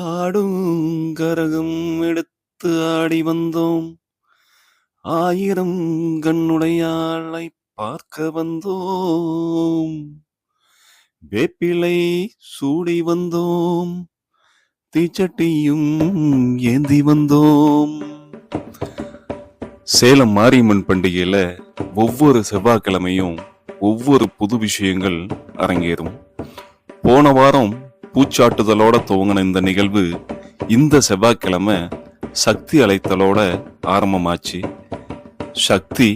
ஆடும் கரகம் எடுத்து ஆடி வந்தோம். ஆயிரம் கண்ணுடையாளை பார்க்க வந்தோம். வேப்பிலை சூடி வந்தோம். தீச்சட்டியும் ஏந்தி வந்தோம். சேலம் மாரியம்மன் பண்டிகையில ஒவ்வொரு செவ்வாய்க்கிழமையும் ஒவ்வொரு புது விஷயங்கள் அரங்கேறும். போன வாரம் பூச்சாட்டுதலோட துவங்கின இந்த நிகழ்வு இந்த செவ்வாய்க்கிழமை சக்தி அழைத்தலோட ஆரம்பமாச்சு. சக்தி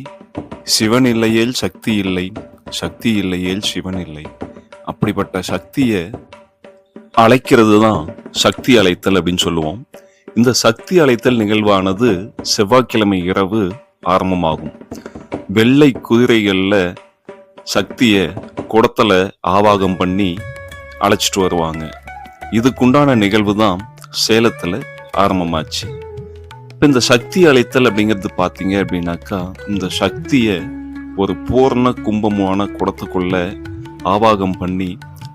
சிவன் இல்லையேல் சக்தி இல்லை, சக்தி இல்லையேல் சிவன் இல்லை. அப்படிப்பட்ட சக்தியை அழைக்கிறது தான் சக்தி அழைத்தல் அப்படின்னு சொல்லுவோம். இந்த சக்தி அழைத்தல் நிகழ்வானது செவ்வாய்க்கிழமை இரவு ஆரம்பமாகும். வெள்ளை குதிரைகள்ல சக்தியை குடத்துல ஆவாகம் பண்ணி அழைச்சிட்டு வருவாங்க. இதுக்குண்டான நிகழ்வு தான் சேலத்துல ஆரம்பமாச்சு. இப்போ இந்த சக்தி அழைத்தல் அப்படிங்கிறது பார்த்தீங்க அப்படின்னாக்கா, இந்த சக்தியை ஒரு பூர்ண கும்பமான குடத்துக்குள்ள ஆவாகம் பண்ணி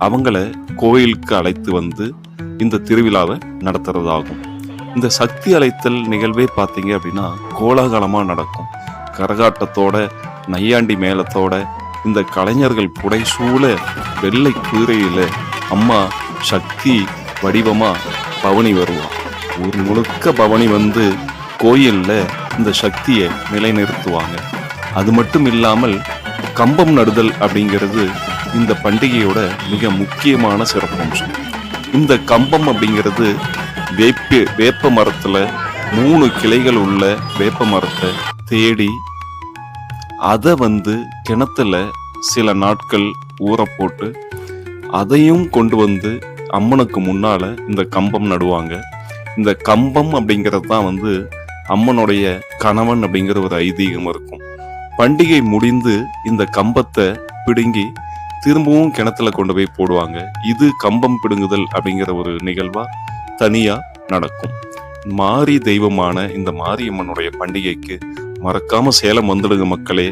அவங்கள கோயிலுக்கு அழைத்து வந்து இந்த திருவிழாவை நடத்துறதாகும். இந்த சக்தி அழைத்தல் நிகழ்வே பார்த்தீங்க அப்படின்னா கோலாகலமாக நடக்கும். கரகாட்டத்தோட நையாண்டி மேளத்தோட இந்த கலைஞர்கள் புடைசூழ வெள்ளை குதிரையில அம்மா சக்தி வடிவமா பவனி வருவான். ஊர் முழுக்க பவனி வந்து கோயில்ல இந்த சக்தியை நிலைநிறுத்துவாங்க. அது மட்டும் இல்லாமல் கம்பம் நடுதல் அப்படிங்கிறது இந்த பண்டிகையோட மிக முக்கியமான சிறப்பம்சம். இந்த கம்பம் அப்படிங்கிறது வேப்ப மரத்துல 3 கிளைகள் உள்ள வேப்ப மரத்தை தேடி அதை வந்து கிணத்துல சில நாட்கள் ஊற போட்டு அதையும் கொண்டு வந்து அம்மனுக்கு முன்னால இந்த கம்பம் நடுவாங்க. இந்த கம்பம் அப்படிங்கிறது தான் வந்து அம்மனுடைய கணவன் அப்படிங்கிற ஒரு ஐதீகம் இருக்கும். பண்டிகை முடிந்து இந்த கம்பத்தை பிடுங்கி திரும்பவும் கிணத்துல கொண்டு போய் போடுவாங்க. இது கம்பம் பிடுங்குதல் அப்படிங்கிற ஒரு நிகழ்வா தனியா நடக்கும். மாரி தெய்வமான இந்த மாரியம்மனுடைய பண்டிகைக்கு மறக்காம சேலம் வந்துடுங்க மக்களே.